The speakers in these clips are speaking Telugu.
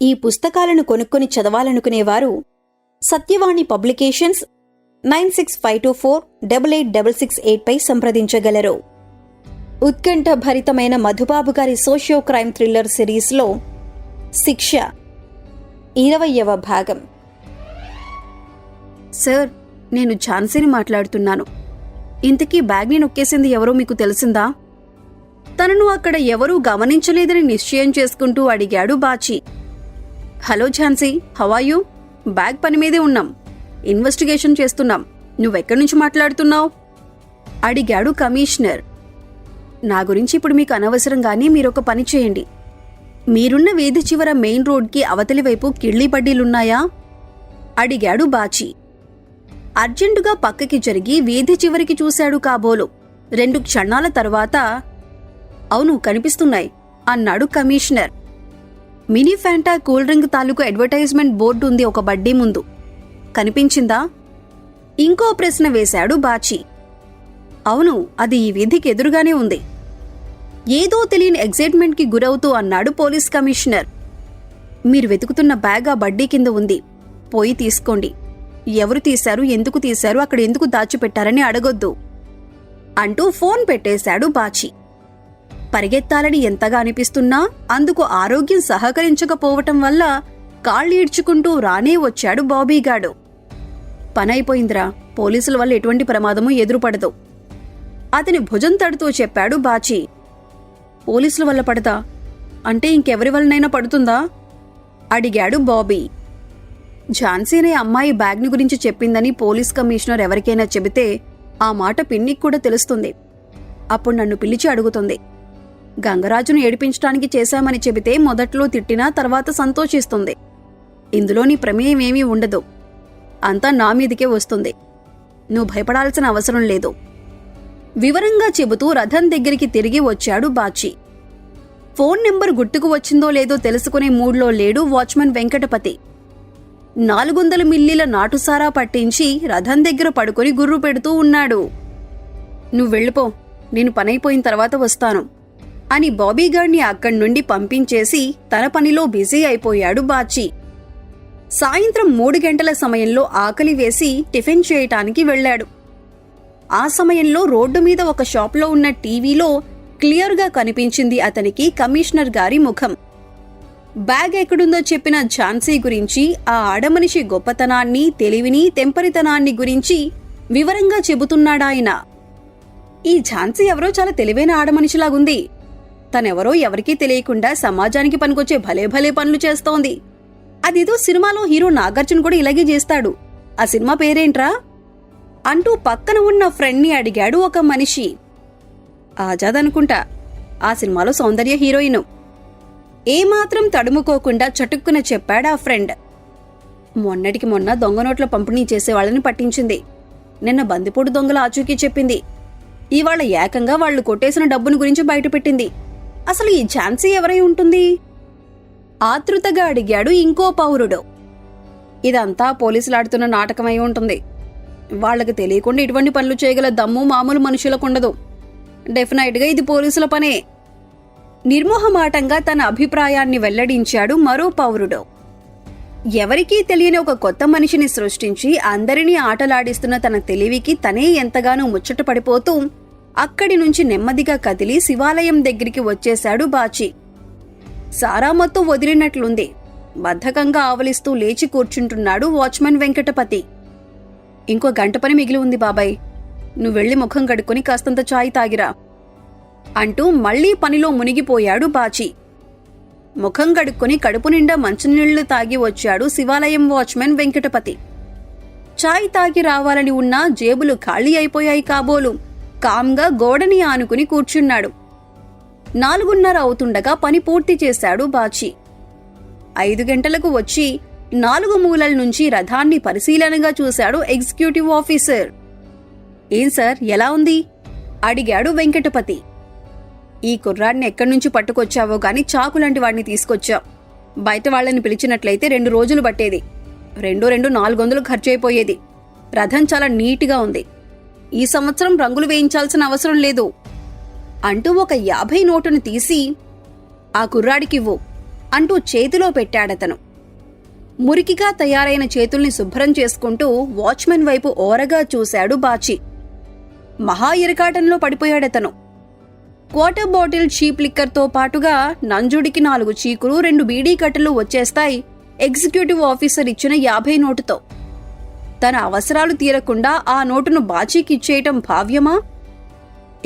ఈ పుస్తకాలను కొనుక్కొని చదవాలనుకునేవారు సత్యవాణి పబ్లికేషన్స్ 9652488668 పై సంప్రదించగలరు. ఉత్కంఠ భరితమైన మధుబాబు గారి సోషియో క్రైమ్ థ్రిల్లర్ సిరీస్లో శిక్ష 20వ భాగం. సార్, నేను ఝాన్సీని మాట్లాడుతున్నాను. ఇంతకీ బ్యాగ్ని నొక్కేసింది ఎవరో మీకు తెలిసిందా? తనను అక్కడ ఎవరూ గమనించలేదని నిశ్చయం చేసుకుంటూ అడిగాడు Bachi. Hello Jhansi, how are you? Bag పని మీదే ఉన్నాం, ఇన్వెస్టిగేషన్ చేస్తున్నాం. నువ్వెక్కడి నుంచి మాట్లాడుతున్నావు? అడిగాడు కమిషనర్. నా గురించి ఇప్పుడు మీకు అనవసరం గానీ మీరొక పని చేయండి. మీరున్న వీధి చివర మెయిన్ రోడ్కి అవతలి వైపు కిళ్ళీ బడ్డీలున్నాయా? అడిగాడు బాచి. అర్జెంటుగా పక్కకి జరిగి వీధి చివరికి చూశాడు కాబోలు. 2 క్షణాల తర్వాత అవును కనిపిస్తున్నాయి అన్నాడు commissioner. Mini Fanta cool drink తాలూకు అడ్వర్టైజ్మెంట్ బోర్డు ఉంది ఒక బడ్డీ ముందు. కనిపించిందా? ఇంకో ప్రశ్న వేశాడు బాచి. అవును, అది ఈ వీధికి ఎదురుగానే ఉంది. ఏదో తెలియని ఎగ్జైట్మెంట్కి గురవుతూ అన్నాడు పోలీస్ కమిషనర్. మీరు వెతుకుతున్న బ్యాగ్ ఆ బడ్డీ కింద ఉంది, పోయి తీసుకోండి. ఎవరు తీశారు, ఎందుకు తీశారు, అక్కడ ఎందుకు దాచిపెట్టారని అడగొద్దు అంటూ ఫోన్ పెట్టేశాడు బాచి. పరిగెత్తాలని ఎంతగా అనిపిస్తున్నా అందుకు ఆరోగ్యం సహకరించకపోవటం వల్ల కాళ్ళు ఈడ్చుకుంటూ రానే వచ్చాడు బాబీగాడు. పనైపోయిందిరా, పోలీసుల వల్ల ఎటువంటి ప్రమాదమూ ఎదురుపడదు అతని భుజం తడుతూ చెప్పాడు బాచి. పోలీసుల వల్ల పడదా అంటే ఇంకెవరి వల్లనైనా పడుతుందా? అడిగాడు బాబీ. ఝాన్సీ అనే అమ్మాయి బ్యాగ్ని గురించి చెప్పిందని పోలీస్ కమిషనర్ ఎవరికైనా చెబితే ఆ మాట పిన్నికి కూడా తెలుస్తుంది. అప్పుడు నన్ను పిలిచి అడుగుతుంది. గంగరాజును ఏడిపించడానికి చేశామని చెబితే మొదట్లో తిట్టినా తర్వాత సంతోషిస్తుంది. ఇందులోని ప్రమేయం ఏమీ ఉండదు, అంతా నా మీదికే వస్తుంది. నువ్వు భయపడాల్సిన అవసరం లేదు వివరంగా చెబుతూ రథం దగ్గరికి తిరిగి వచ్చాడు బాచి. ఫోన్ నెంబర్ గుర్తుకు వచ్చిందో లేదో తెలుసుకునే మూడ్లో లేడు వాచ్మెన్ వెంకటపతి. 400 మిల్లీల నాటుసారా పట్టించి రథం దగ్గర పడుకొని గుర్రు పెడుతూ ఉన్నాడు. నువ్వు వెళ్ళిపో, నేను పనైపోయిన తర్వాత వస్తాను అని బాబీగాడ్ని అక్కడి నుండి పంపించేసి తన పనిలో బిజీ అయిపోయాడు బాచి. సాయంత్రం 3 గంటల సమయంలో ఆకలి వేసి టిఫిన్ చేయటానికి వెళ్లాడు. ఆ సమయంలో రోడ్డు మీద ఒక షాప్లో ఉన్న టీవీలో క్లియర్గా కనిపించింది అతనికి కమిషనర్ గారి ముఖం. బ్యాగ్ ఎక్కడుందో చెప్పిన ఝాన్సీ గురించి, ఆ ఆడమనిషి గొప్పతనాన్ని, తెలివిని, తెంపరితనాన్ని గురించి వివరంగా చెబుతున్నాడాయన. ఈ ఝాన్సీ ఎవరో చాలా తెలివైన ఆడమనిషిలాగుంది. తనెవరో ఎవరికీ తెలియకుండా సమాజానికి పనికొచ్చే భలే భలే పనులు చేస్తోంది. అదేదో సినిమాలో హీరో నాగార్జున కూడా ఇలాగే చేస్తాడు. ఆ సినిమా పేరేంట్రా అంటూ పక్కన ఉన్న ఫ్రెండ్ని అడిగాడు ఒక మనిషి. ఆజాద్ అనుకుంటా, ఆ సినిమాలో సౌందర్య హీరోయిన్. ఏమాత్రం తడుముకోకుండా చటుక్కున చెప్పాడా ఫ్రెండ్. మొన్నటికి మొన్న దొంగ నోట్ల పంపిణీ చేసేవాళ్ళని పట్టించింది. నిన్న బందిపోటు దొంగల ఆచూకీ చెప్పింది. ఇవాళ ఏకంగా వాళ్లు కొట్టేసిన డబ్బును గురించి బయటపెట్టింది. అసలు ఈ ఝాన్సీ ఎవరై ఉంటుంది? ఆతృతగా అడిగాడు ఇంకో పౌరుడు. ఇదంతా పోలీసులాడుతున్న నాటకమై ఉంటుంది. వాళ్లకు తెలియకుండా ఇటువంటి పనులు చేయగల దమ్ము మామూలు మనుషులకుండదు. డెఫినెట్గా ఇది పోలీసుల పనే. నిర్మోహమాటంగా తన అభిప్రాయాన్ని వెల్లడించాడు మరో పౌరుడు. ఎవరికీ తెలియని ఒక కొత్త మనిషిని సృష్టించి అందరినీ ఆటలాడిస్తున్న తన తెలివికి తనే ఎంతగానో ముచ్చట పడిపోతూ అక్కడి నుంచి నెమ్మదిగా కదిలి శివాలయం దగ్గరికి వచ్చేశాడు బాచి. సారామత్తు వదిలినట్లుంది. బద్ధకంగా ఆవలిస్తూ లేచి కూర్చుంటున్నాడు వాచ్మెన్ వెంకటపతి. ఇంకో గంట పని మిగిలి ఉంది బాబాయ్, నువ్వెళ్లి ముఖం కడుక్కొని కాస్తంత చాయ్ తాగిరా అంటూ మళ్లీ పనిలో మునిగిపోయాడు బాచి. ముఖం కడుక్కొని కడుపు నిండా మంచినీళ్లు తాగి వచ్చాడు శివాలయం వాచ్మెన్ వెంకటపతి. చాయ్ తాగి రావాలని ఉన్నా జేబులు ఖాళీ అయిపోయాయి కాబోలు కామ్గా గోడని ఆనుకుని కూర్చున్నాడు. 4:30 అవుతుండగా పని పూర్తి చేశాడు బాచి. 5 గంటలకు వచ్చి 4 మూలల నుంచి రథాన్ని పరిశీలనగా చూశాడు ఎగ్జిక్యూటివ్ ఆఫీసర్. ఏం సార్, ఎలా ఉంది అడిగాడు వెంకటపతి. ఈ కుర్రాడిని ఎక్కడి నుంచి పట్టుకొచ్చావో గాని చాకులాంటి వాడిని తీసుకొచ్చావు. బయట వాళ్ళని పిలిచినట్లయితే 2 రోజులు పట్టేది. 400 ఖర్చయిపోయేది. రథం చాలా నీట్గా ఉంది. ఈ సంవత్సరం రంగులు వేయించాల్సిన అవసరం లేదు అంటూ ఒక 50 నోటును తీసి ఆ కుర్రాడికివ్వు అంటూ చేతిలో పెట్టాడతను. మురికిగా తయారైన చేతుల్ని శుభ్రం చేసుకుంటూ వాచ్మెన్ వైపు ఓరగా చూశాడు బాచి. మహా ఇరకాటంలో పడిపోయాడతను. క్వార్టర్ బాటిల్ చీప్ లిక్కర్తో పాటుగా నంజుడికి 4 చీకులు 2 బీడీ కట్టలు వచ్చేస్తాయి ఎగ్జిక్యూటివ్ ఆఫీసర్ ఇచ్చిన 50 నోటుతో. తన అవసరాలు తీరకుండా ఆ నోటును బాచీకిచ్చేయటం భావ్యమా?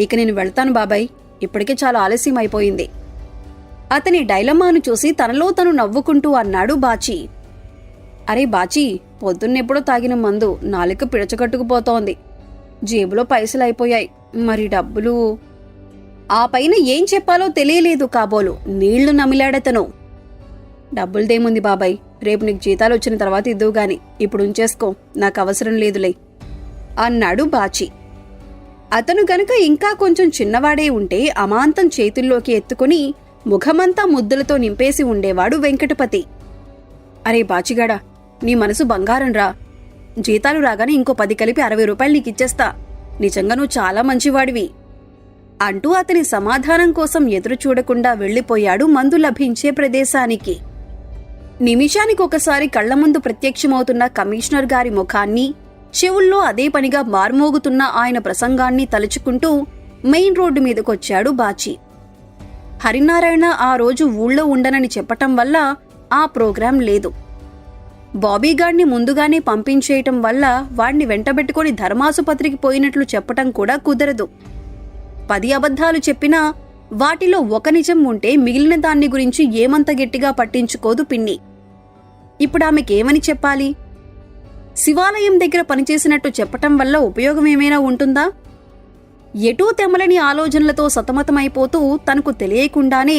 ఇక నేను వెళ్తాను బాబాయ్, ఇప్పటికే చాలా ఆలస్యం అయిపోయింది. అతని డైలమాను చూసి తనలో తను నవ్వుకుంటూ అన్నాడు బాచీ. అరే బాచీ, పొద్దున్నెప్పుడో తాగిన మందు నాలుక పిడచగట్టుకుపోతోంది. జేబులో పైసలైపోయాయి, మరి డబ్బులు? ఆ పైన ఏం చెప్పాలో తెలియలేదు కాబోలు నీళ్లు నమిలాడతను. డబ్బులదేముంది బాబాయ్, రేపు నీకు జీతాలు వచ్చిన తర్వాత ఇద్దువు గాని, ఇప్పుడు ఉంచేసుకో, నాకు అవసరం లేదులే అన్నాడు బాచి. అతను గనుక ఇంకా కొంచెం చిన్నవాడే ఉంటే అమాంతం చేతుల్లోకి ఎత్తుకుని ముఖమంతా ముద్దులతో నింపేసి ఉండేవాడు వెంకటపతి. అరే బాచిగాడా, నీ మనసు బంగారంరా. జీతాలు రాగానే ఇంకో 10 కలిపి 60 రూపాయలు నీకిచ్చేస్తా. నిజంగా నువ్వు చాలా మంచివాడివి అంటూ అతని సమాధానం కోసం ఎదురు చూడకుండా వెళ్లిపోయాడు మందు లభించే ప్రదేశానికి. నిమిషానికొకసారి కళ్ల ముందు ప్రత్యక్షమవుతున్న కమిషనర్ గారి ముఖాన్ని, చెవుల్లో అదే పనిగా మార్మోగుతున్న ఆయన ప్రసంగాన్ని తలుచుకుంటూ మెయిన్ రోడ్డు మీదకొచ్చాడు బాచి. హరినారాయణ ఆ రోజు ఊళ్ళో ఉండనని చెప్పటం వల్ల ఆ ప్రోగ్రాం లేదు. బాబీగాడ్ని ముందుగానే పంపించేయటం వల్ల వాణ్ణి వెంటబెట్టుకుని ధర్మాసుపత్రికి పోయినట్లు చెప్పటం కూడా కుదరదు. 10 అబద్ధాలు చెప్పినా వాటిలో ఒక నిజం ఉంటే మిగిలిన దాన్ని గురించి ఏమంత గట్టిగా పట్టించుకోదు పిన్ని. ఇప్పుడామెకేమని చెప్పాలి? శివాలయం దగ్గర పనిచేసినట్టు చెప్పటం వల్ల ఉపయోగమేమైనా ఉంటుందా? ఎటూ తెమలని ఆలోచనలతో సతమతమైపోతూ తనకు తెలియకుండానే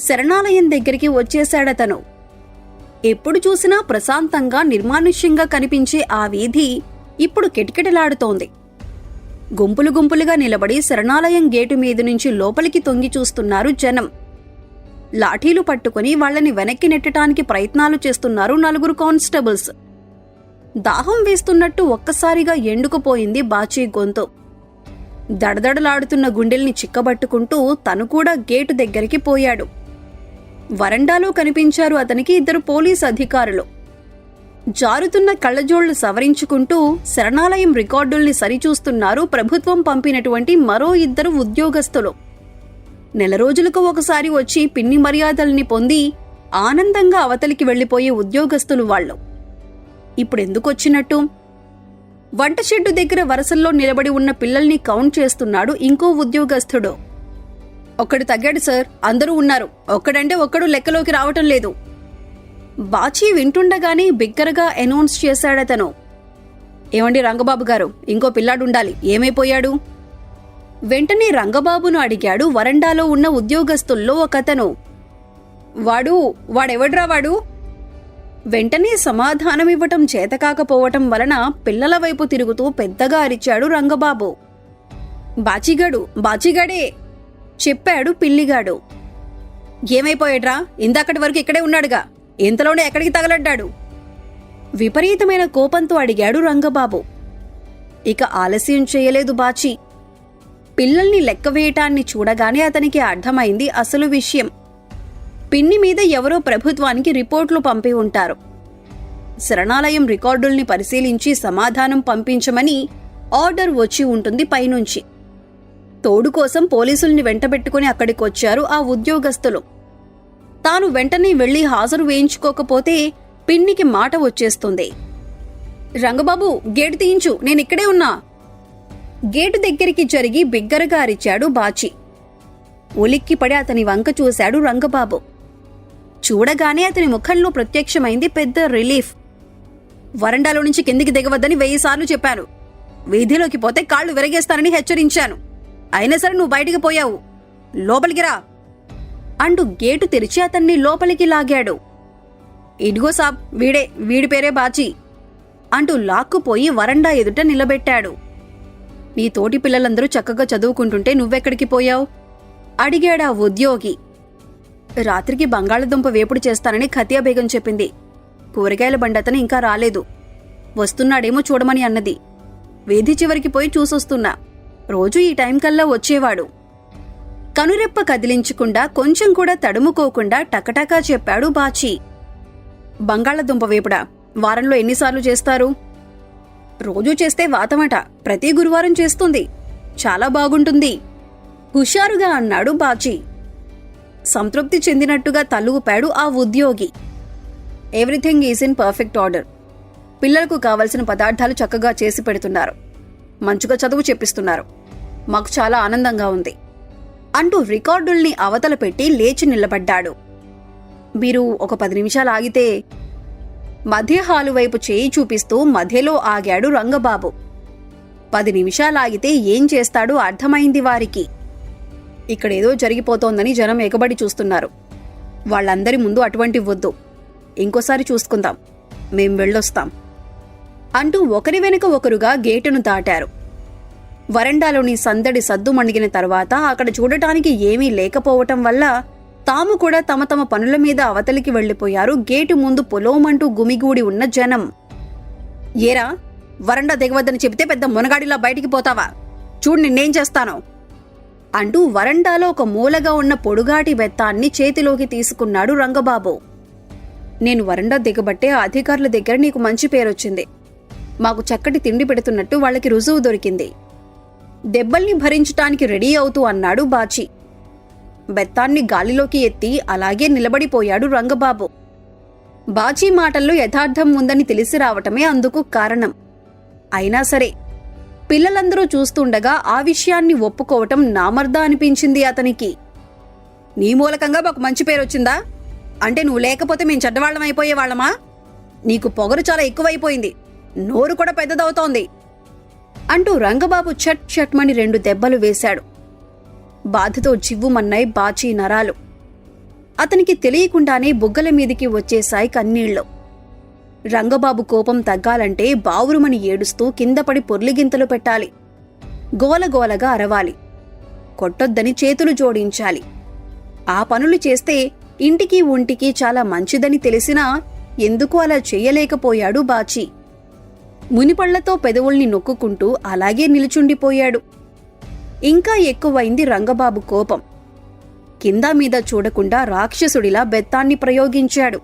శరణాలయం దగ్గరికి వచ్చేశాడతను. ఎప్పుడు చూసినా ప్రశాంతంగా నిర్మానుష్యంగా కనిపించే ఆ వీధి ఇప్పుడు కిటకిటలాడుతోంది. గుంపులు గుంపులుగా నిలబడి శరణాలయం గేటు మీద నుంచి లోపలికి తొంగి చూస్తున్నారు జనం. లాఠీలు పట్టుకుని వాళ్లని వెనక్కి నెట్టడానికి ప్రయత్నాలు చేస్తున్నారు 4 కానిస్టేబుల్స్. దాహం వేస్తున్నట్టు ఒక్కసారిగా ఎండుకుపోయింది బాచీ గొంతు. దడదడలాడుతున్న గుండెల్ని చిక్కబట్టుకుంటూ తను కూడా గేటు దగ్గరికి పోయాడు. వరండాలో కనిపించారు అతనికి 2 పోలీస్ అధికారులు. జారుతున్న కళ్లజోళ్లు సవరించుకుంటూ శరణాలయం రికార్డుల్ని సరిచూస్తున్నారు ప్రభుత్వం పంపినటువంటి మరో 2 ఉద్యోగస్తులు. 4 రోజులకు ఒకసారి వచ్చి పిన్ని మర్యాదల్ని పొంది ఆనందంగా అవతలికి వెళ్లిపోయే ఉద్యోగస్తులు వాళ్ళు. ఇప్పుడెందుకొచ్చినట్టు? వంట షెడ్డు దగ్గర వరసల్లో నిలబడి ఉన్న పిల్లల్ని కౌంట్ చేస్తున్నాడు ఇంకో ఉద్యోగస్తుడు. ఒక్కడు తగ్గాడు సార్, అందరూ ఉన్నారు. ఒక్కడంటే ఒక్కడు లెక్కలోకి రావటం లేదు. బాచీ వింటుండగానే బిగ్గరగా అనౌన్స్ చేశాడతను. ఏమండి రంగబాబు గారు, ఇంకో పిల్లాడుండాలి, ఏమైపోయాడు? వెంటనే రంగబాబును అడిగాడు వరండాలో ఉన్న ఉద్యోగస్తుల్లో ఒకతను. వాడెవడ్రా వాడు? వెంటనే సమాధానమివ్వటం చేతకాకపోవటం వలన పిల్లల వైపు తిరుగుతూ పెద్దగా అరిచాడు రంగబాబు. బాచిగాడే చెప్పాడు పిల్లిగాడు. ఏమైపోయాడ్రా? ఇందాకటి వరకు ఇక్కడే ఉన్నాడుగా, ఇంతలోనే ఎక్కడికి తగలడ్డాడు? విపరీతమైన కోపంతో అడిగాడు రంగబాబు. ఇక ఆలస్యం చేయలేదు బాచి. పిల్లల్ని లెక్కవేయటాన్ని చూడగానే అతనికి అర్థమైంది అసలు విషయం. పిన్ని మీద ఎవరో ప్రభుత్వానికి రిపోర్ట్లు పంపి ఉంటారు. శరణాలయం రికార్డుల్ని పరిశీలించి సమాధానం పంపించమని ఆర్డర్ వచ్చి ఉంటుంది పైనుంచి. తోడు కోసం పోలీసుల్ని వెంటబెట్టుకుని అక్కడికొచ్చారు ఆ ఉద్యోగస్తులు. తాను వెంటనే వెళ్లి హాజరు వేయించుకోకపోతే పిన్నికి మాట వచ్చేస్తుంది. రంగబాబు, గేటు తీయించు, నేనిక్కడే ఉన్నా. గేటు దగ్గరికి జరిగి బిగ్గరగా అరిచాడు బాచి. ఉలిక్కిపడి అతని వంక చూశాడు రంగబాబు. చూడగానే అతని ముఖంలో ప్రత్యక్షమైంది పెద్ద రిలీఫ్. వరండాలో నుంచి కిందికి దిగవద్దని 1000 సార్లు చెప్పాను. వీధిలోకి పోతే కాళ్లు విరగేస్తానని హెచ్చరించాను. అయినా సరే నువ్వు బయటికి పోయావు. లోపలికి రా అంటూ గేటు తెరిచి అతన్ని లోపలికి లాగాడు. ఇదిగో సాబ్, వీడి పేరే బాచి అంటూ లాక్కుపోయి వరండా ఎదుట నిలబెట్టాడు. నీ తోటి పిల్లలందరూ చక్కగా చదువుకుంటుంటే నువ్వెక్కడికి పోయావు? అడిగాడా ఉద్యోగి. రాత్రికి బంగాళదుంప వేపుడు చేస్తానని ఖతియా బేగం చెప్పింది. కూరగాయల బండతను ఇంకా రాలేదు. వస్తున్నాడేమో చూడమని అన్నది. వీధి చివరికి పోయి చూసొస్తున్నా. రోజు ఈ టైం కల్లా వచ్చేవాడు. కనురెప్ప కదిలించకుండా కొంచెం కూడా తడుముకోకుండా టకటకా చెప్పాడు బాచి. బంగాళదుంప వేపుడా వారంలో ఎన్నిసార్లు చేస్తారు? రోజూ చేస్తే వాతమట, ప్రతి గురువారం చేస్తుంది. చాలా బాగుంటుంది హుషారుగా అన్నాడు బాచి. సంతృప్తి చెందినట్టుగా తల్లుపాడు ఆ ఉద్యోగి. Everything is in perfect order. పిల్లలకు కావలసిన పదార్థాలు చక్కగా చేసి పెడుతున్నారు. మంచిగా చదువు చెప్పిస్తున్నారు. మాకు చాలా ఆనందంగా ఉంది అంటూ రికార్డుల్ని అవతల పెట్టి లేచి నిలబడ్డాడు. మీరు ఒక 10 నిమిషాలు ఆగితే. మధ్య హాలు వైపు చేయి చూపిస్తూ మధ్యలో ఆగాడు రంగబాబు. 10 నిమిషాలాగితే ఏం చేస్తాడో అర్థమైంది వారికి. ఇక్కడేదో జరిగిపోతోందని జనం ఎగబడి చూస్తున్నారు. వాళ్ళందరి ముందు అటువంటి వద్దు. ఇంకోసారి చూసుకుందాం. మేం వెళ్ళొస్తాం అంటూ ఒకరి వెనుక ఒకరుగా గేటును దాటారు. వరండాలోని సందడి సద్దుమణిగిన తర్వాత అక్కడ చూడటానికి ఏమీ లేకపోవటం వల్ల తాము కూడా తమ తమ పనుల మీద అవతలికి వెళ్లిపోయారు. గేటు ముందు పొలోమంటూ గుమిగూడి ఉన్న జనం. ఏరా, వరండా దిగవద్దని చెబితే పెద్ద మునగాడిలా బయటికి పోతావా? చూడు నిన్నేం చేస్తానో అంటూ వరండాలో ఒక మూలగా ఉన్న పొడుగాటి బెత్తాన్ని చేతిలోకి తీసుకున్నాడు రంగబాబు. నేను వరండా దిగబట్టే ఆ అధికారుల దగ్గర నీకు మంచి పేరొచ్చింది. మాకు చక్కటి తిండి పెడుతున్నట్టు వాళ్ళకి రుజువు దొరికింది. దెబ్బల్ని భరించటానికి రెడీ అవుతూ అన్నాడు బాచి. బెత్తాన్ని గాలిలోకి ఎత్తి అలాగే నిలబడిపోయాడు రంగబాబు. బాచి మాటల్లో యథార్థం ఉందని తెలిసి రావటమే అందుకు కారణం. అయినా సరే పిల్లలందరూ చూస్తుండగా ఆ విషయాన్ని ఒప్పుకోవటం నామర్దా అనిపించింది అతనికి. నీ మూలకంగా మాకు మంచి పేరొచ్చిందా? అంటే నువ్వు లేకపోతే మేం చెడ్డవాళ్లం అయిపోయేవాళ్లమా? నీకు పొగరు చాలా ఎక్కువైపోయింది. నోరు కూడా పెద్దదవుతోంది అంటూ రంగబాబు చట్ చట్మని 2 దెబ్బలు వేశాడు. బాధతో జివ్వుమన్నాయి బాచి నరాలు. అతనికి తెలియకుండానే బుగ్గల మీదికి వచ్చేశాయి కన్నీళ్లు. రంగబాబు కోపం తగ్గాలంటే బావురుమని ఏడుస్తూ కిందపడి పొర్లిగింతలు పెట్టాలి. గోలగోలగా అరవాలి. కొట్టొద్దని చేతులు జోడించాలి. ఆ పనులు చేస్తే ఇంటికి ఒంటికి చాలా మంచిదని తెలిసినా ఎందుకు అలా చెయ్యలేకపోయాడు బాచి. మునిపళ్లతో పెదవుల్ని నొక్కుకుంటూ అలాగే నిలుచుండిపోయాడు. ఇంకా ఎక్కువైంది రంగబాబు కోపం. కింద మీద చూడకుండా రాక్షసుడిలా బెత్తాన్ని ప్రయోగించాడు.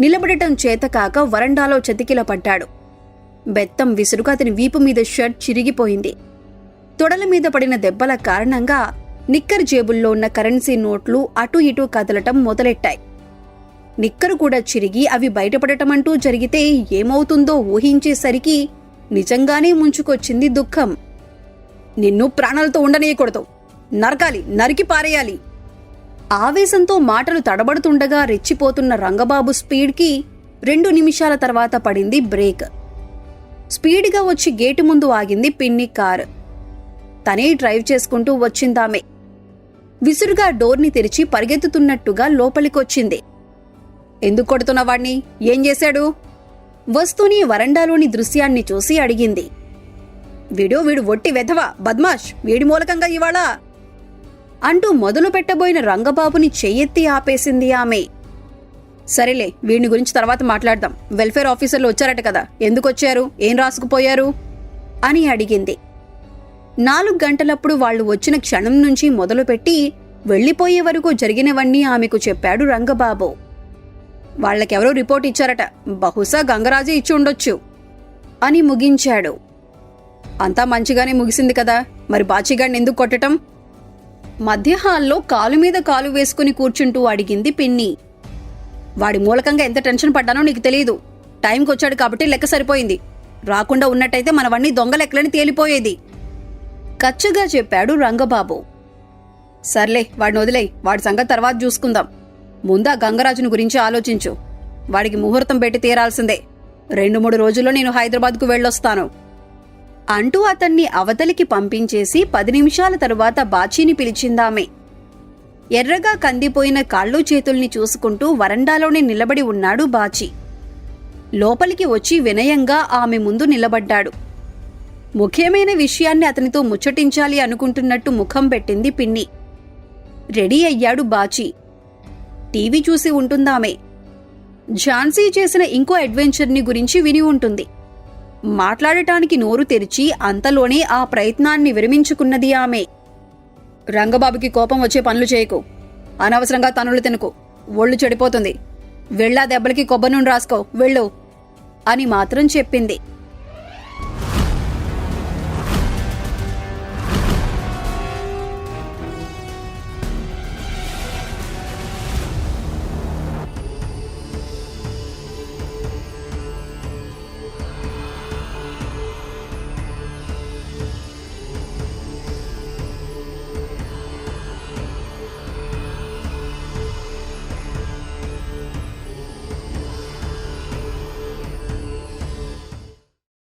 నిలబడటం చేతకాక వరండాలో చతికిల పడ్డాడు. బెత్తం విసురుగా అతని వీపు మీద షర్ట్ చిరిగిపోయింది. తొడల మీద పడిన దెబ్బల కారణంగా నిక్కర్ జేబుల్లో ఉన్న కరెన్సీ నోట్లు అటూ ఇటూ కదలటం మొదలెట్టాయి. నిక్కరు కూడా చిరిగి అవి బయటపడటమంటూ జరిగితే ఏమవుతుందో ఊహించేసరికి నిజంగానే ముంచుకొచ్చింది దుఃఖం. నిన్ను ప్రాణాలతో ఉండనీయకూడదు. నరకాలి, నరికి పారేయాలి. ఆవేశంతో మాటలు తడబడుతుండగా రెచ్చిపోతున్న రంగబాబు స్పీడ్కి 2 నిమిషాల తర్వాత పడింది బ్రేక్. స్పీడ్గా వచ్చి గేటు ముందు ఆగింది పిన్ని కారు. తనే డ్రైవ్ చేసుకుంటూ వచ్చిందామె. విసురుగా డోర్ని తెరిచి పరిగెత్తుతున్నట్టుగా లోపలికొచ్చింది. ఎందుకు కొడుతున్న వాణ్ణి? ఏం చేశాడు? వస్తూనే వరండాలోని దృశ్యాన్ని చూసి అడిగింది. వీడు ఒట్టి వెధవ, బద్మాష్, వీడి మూలకంగా ఇవాళ అంటూ మొదలు పెట్టబోయిన రంగబాబుని చెయ్యెత్తి ఆపేసింది ఆమె. సరేలే, వీడిని గురించి తర్వాత మాట్లాడదాం. వెల్ఫేర్ ఆఫీసర్లు వచ్చారట కదా, ఎందుకొచ్చారు? ఏం రాసుకుపోయారు అని అడిగింది. 4 గంటలప్పుడు వాళ్లు వచ్చిన క్షణం నుంచి మొదలుపెట్టి వెళ్లిపోయే వరకు జరిగినవన్నీ ఆమెకు చెప్పాడు రంగబాబు. వాళ్లకెవరో రిపోర్ట్ ఇచ్చారట, బహుశా గంగరాజే ఇచ్చి ఉండొచ్చు అని ముగించాడు. అంతా మంచిగానే ముగిసింది కదా, మరి బాచిగాడిని ఎందుకు కొట్టటం? మధ్య హాల్లో కాలు మీద కాలు వేసుకుని కూర్చుంటూ అడిగింది పిన్ని. వాడి మూలకంగా ఎంత టెన్షన్ పడ్డానో నీకు తెలీదు. టైంకొచ్చాడు కాబట్టి లెక్క సరిపోయింది. రాకుండా ఉన్నట్టయితే మనవన్నీ దొంగలెక్కలని తేలిపోయేది కచ్చగా చెప్పాడు రంగబాబు. సర్లే, వాడిని వదిలేయ్, వాడి సంగతి తర్వాత చూసుకుందాం. ముందా గంగరాజుని గురించి ఆలోచించు. వాడికి ముహూర్తం పెట్టి తీరాల్సిందే. 2-3 రోజుల్లో నేను హైదరాబాద్కు వెళ్ళొస్తాను అంటూ అతన్ని అవతలికి పంపించేసి 10 నిమిషాల తరువాత బాచీని పిలిచిందామె. ఎర్రగా కందిపోయిన కాళ్ళు చేతుల్ని చూసుకుంటూ వరండాలోనే నిలబడి ఉన్నాడు బాచి. లోపలికి వచ్చి వినయంగా ఆమె ముందు నిలబడ్డాడు. ముఖ్యమైన విషయాన్ని అతనితో ముచ్చటించాలి అనుకుంటున్నట్టు ముఖం పెట్టింది పిన్ని. రెడీ అయ్యాడు బాచి. టీవీ చూసి ఉంటుందామె. ఝాన్సీ చేసిన ఇంకో అడ్వెంచర్ని గురించి విని ఉంటుంది. మాట్లాడటానికి నోరు తెరిచి అంతలోనే ఆ ప్రయత్నాన్ని విరమించుకున్నది ఆమె. రంగబాబుకి కోపం వచ్చే పనులు చేయకు. అనవసరంగా తనులు తినకు. ఒళ్ళు చెడిపోతుంది. వెళ్ళా దెబ్బలకి కొబ్బరి నూనె రాసుకో వెళ్ళు అని మాత్రం చెప్పింది.